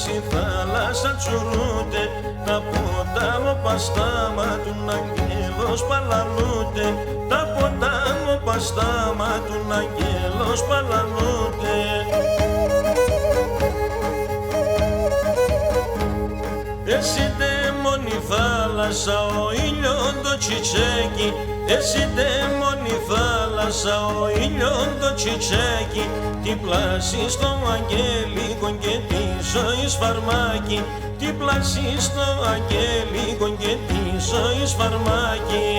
η θάλασσα τσουρούται, τα ποτάμο παστάματουν αγγέλος παλαλούται, τα ποτάμο παστάματουν αγγέλος παλαλούται. Εσύ μόνη θάλασσα, ο ήλιον το τσιτσέκι, εσύ μόνη θάλασσα, ο ήλιον το τσιτσέκι, τι πλάσει στο αγγέλικο και τη ζωής φαρμάκι, τι πλάσει στο αγγέλικο και τη ζωής φαρμάκι.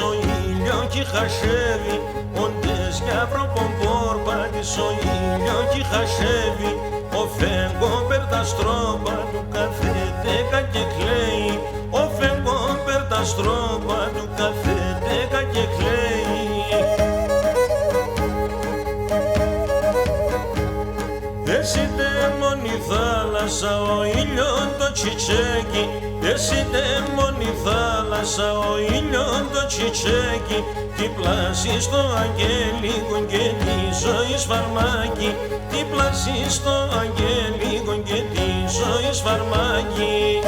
Ο ήλιο κι χασεύει, όντες για προπομπόρπα της ο ήλιο κι χασεύει, ο φεγγόμπερ τα στρόπα του καθέτεκα και κλαίει, ο φεγγόμπερ τα στρόπα του καθέτεκα και κλαίει. Εσύ μόνη θάλασσα, ο ήλιον το τσιτσέκι, εσύ μόνη θάλασσα, ο ήλιον το τσιτσέκι, τι πλάσει στο αγγέλικο και τη ζωής φαρμάκι, τι πλάσει στο αγγέλικο και τη ζωής φαρμάκι.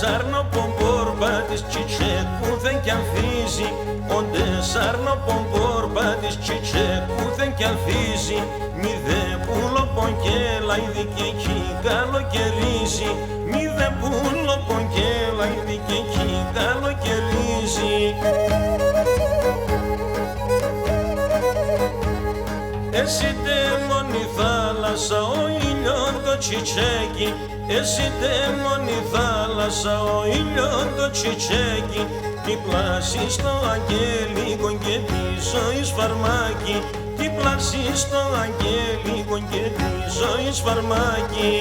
Σαρνοπομπόρπα της τσιτσέκουδεν κι ανθίζει, όντε σαρνοπομπόρπα της τσιτσέκουδεν κι ανθίζει, μη δε πουλοπογγέλα ήδη και εκεί καλοκαιρίζει, μη δε πουλοπογγέλα ήδη και εκεί καλοκαιρίζει. Εσύ μόνη θάλασσα, ο ήλιον το τσιτσέκι, εσύ μόνη θάλασσα, ο ήλιον το τσιτσέκι, τι πλάσει στο αγγέλικο και τη ζωής φαρμάκι, τι πλάσει στο αγγέλικο και τη ζωής φαρμάκι.